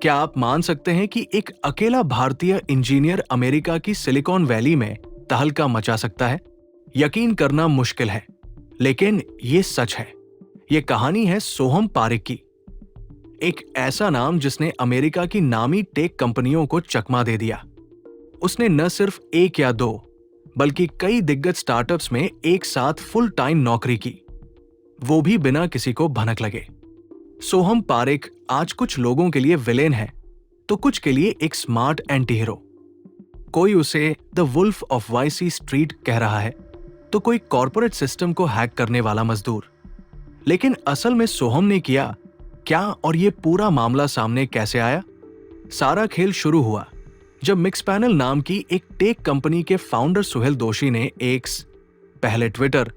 क्या आप मान सकते हैं कि एक अकेला भारतीय इंजीनियर अमेरिका की सिलिकॉन वैली में तहलका मचा सकता है? यकीन करना मुश्किल है, लेकिन ये सच है। ये कहानी है सोहम पारेख की, एक ऐसा नाम जिसने अमेरिका की नामी टेक कंपनियों को चकमा दे दिया। उसने न सिर्फ एक या दो, बल्कि कई दिग्गज स्टार्टअप्स में एक साथ फुल टाइम नौकरी की, वो भी बिना किसी को भनक लगे। सोहम पारेख आज कुछ लोगों के लिए विलेन है, तो कुछ के लिए एक स्मार्ट एंटी हीरो। कोई उसे the wolf of Wall Street कह रहा है, तो कोई कॉर्पोरेट सिस्टम को हैक करने वाला मजदूर। लेकिन असल में सोहम ने किया क्या, और ये पूरा मामला सामने कैसे आया? सारा खेल शुरू हुआ जब मिक्सपैनल नाम की एक टेक कंपनी के फाउंडर सुहेल दोशी ने एक्स, पहले ट्विटर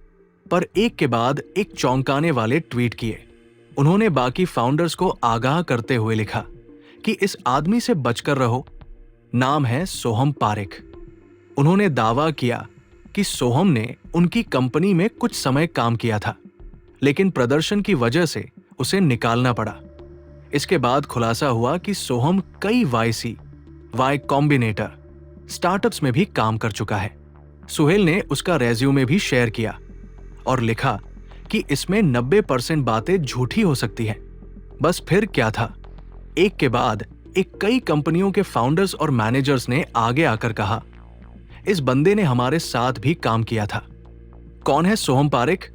पर एक के बाद एक चौंकाने वाले ट्वीट किए। उन्होंने बाकी फाउंडर्स को आगाह करते हुए लिखा कि इस आदमी से बचकर रहो, नाम है सोहम पारेख। उन्होंने दावा किया कि सोहम ने उनकी कंपनी में कुछ समय काम किया था, लेकिन प्रदर्शन की वजह से उसे निकालना पड़ा। इसके बाद खुलासा हुआ कि सोहम कई वाई कॉम्बिनेटर स्टार्टअप्स में भी काम कर चुका है। सुहेल ने उसका रेज्यूमे भी शेयर किया और लिखा कि इसमें 90% बातें झूठी हो सकती हैं। बस फिर क्या था, एक के बाद एक कई कंपनियों के फाउंडर्स और मैनेजर्स ने आगे आकर कहा, इस बंदे ने हमारे साथ भी काम किया था। कौन है सोहम पारेख?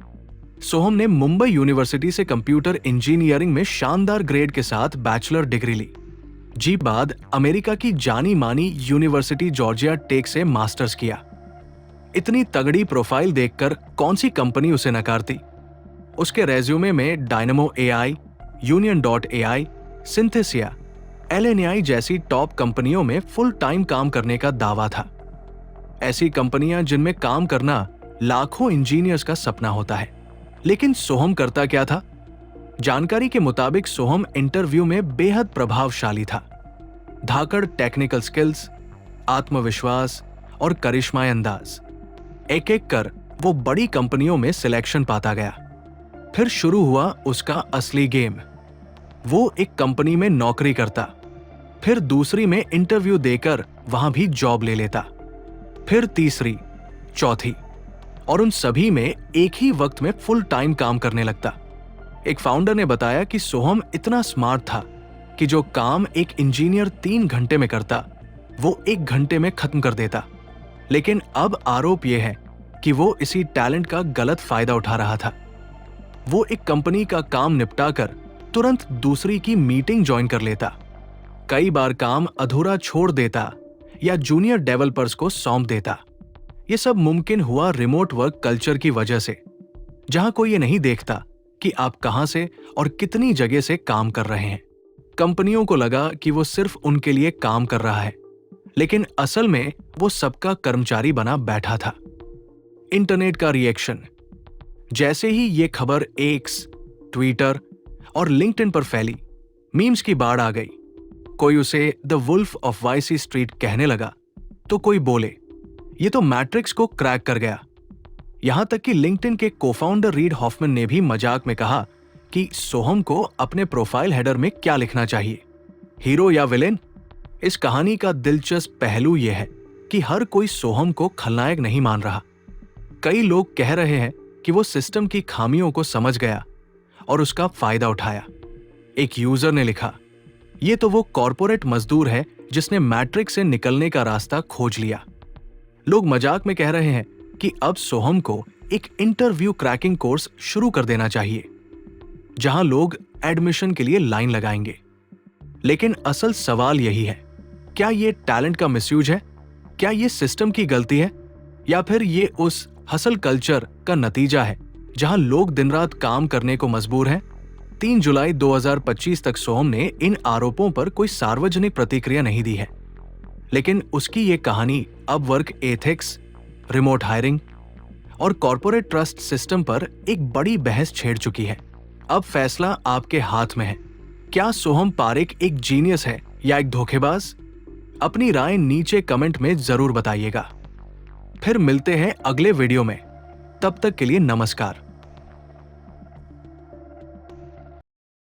सोहम ने मुंबई यूनिवर्सिटी से कंप्यूटर इंजीनियरिंग में शानदार ग्रेड के साथ बैचलर डिग्री ली। जी बाद अमेरिका की जानी मानी यूनिवर्सिटी जॉर्जिया टेक से मास्टर्स किया। इतनी तगड़ी प्रोफाइल देखकर कौन सी कंपनी उसे नकारती? उसके रेज्यूमे में डायनमो एआई, यूनियन.ai, सिंथेसिया, LNAI जैसी टॉप कंपनियों में फुल टाइम काम करने का दावा था। ऐसी कंपनियां जिनमें काम करना लाखों इंजीनियर्स का सपना होता है। लेकिन सोहम करता क्या था? जानकारी के मुताबिक सोहम इंटरव्यू में बेहद प्रभावशाली था। धाकड़ टेक्निकल स्किल्स, आत्मविश्वास और करिश्माई अंदाज, एक एक कर वो बड़ी कंपनियों में सिलेक्शन पाता गया। फिर शुरू हुआ उसका असली गेम। वो एक कंपनी में नौकरी करता, फिर दूसरी में इंटरव्यू देकर वहां भी जॉब ले लेता, फिर तीसरी, चौथी, और उन सभी में एक ही वक्त में फुल टाइम काम करने लगता। एक फाउंडर ने बताया कि सोहम इतना स्मार्ट था कि जो काम एक इंजीनियर 3 घंटे में करता, वो 1 घंटे में खत्म कर देता। लेकिन अब आरोप यह है कि वो इसी टैलेंट का गलत फायदा उठा रहा था। वो एक कंपनी का काम निपटाकर तुरंत दूसरी की मीटिंग ज्वाइन कर लेता, कई बार काम अधूरा छोड़ देता या जूनियर डेवलपर्स को सौंप देता। ये सब मुमकिन हुआ रिमोट वर्क कल्चर की वजह से, जहां कोई ये नहीं देखता कि आप कहां से और कितनी जगह से काम कर रहे हैं। कंपनियों को लगा कि वो सिर्फ उनके लिए काम कर रहा है, लेकिन असल में वो सबका कर्मचारी बना बैठा था। इंटरनेट का रिएक्शन। जैसे ही ये खबर एक्स, ट्विटर और लिंक्डइन पर फैली, मीम्स की बाढ़ आ गई। कोई उसे the wolf of Wall Street कहने लगा, तो कोई बोले ये तो मैट्रिक्स को क्रैक कर गया। यहां तक कि लिंक्डइन के कोफाउंडर रीड हॉफमैन ने भी मजाक में कहा कि सोहम को अपने प्रोफाइल हेडर में क्या लिखना चाहिए, हीरो या विलेन? इस कहानी का दिलचस्प पहलू यह है कि हर कोई सोहम को खलनायक नहीं मान रहा। कई लोग कह रहे हैं कि वो सिस्टम की खामियों को समझ गया और उसका फायदा उठाया। एक यूजर ने लिखा, ये तो वो कॉर्पोरेट मजदूर है जिसने मैट्रिक्स से निकलने का रास्ता खोज लिया। लोग मजाक में कह रहे हैं कि अब सोहम को एक इंटरव्यू क्रैकिंग कोर्स शुरू कर देना चाहिए, जहां लोग एडमिशन के लिए लाइन लगाएंगे। लेकिन असल सवाल यही है, क्या ये टैलेंट का मिसयूज है? क्या ये सिस्टम की गलती है, या फिर ये उस हसल कल्चर का नतीजा है जहां लोग दिन रात काम करने को मजबूर हैं? 3 जुलाई 2025 तक सोहम ने इन आरोपों पर कोई सार्वजनिक प्रतिक्रिया नहीं दी है, लेकिन उसकी ये कहानी अब वर्क एथिक्स, रिमोट हायरिंग और कॉर्पोरेट ट्रस्ट सिस्टम पर एक बड़ी बहस छेड़ चुकी है। अब फैसला आपके हाथ में है। क्या सोहम पारेख एक जीनियस है या एक धोखेबाज? अपनी राय नीचे कमेंट में जरूर बताइएगा। फिर मिलते हैं अगले वीडियो में। तब तक के लिए नमस्कार।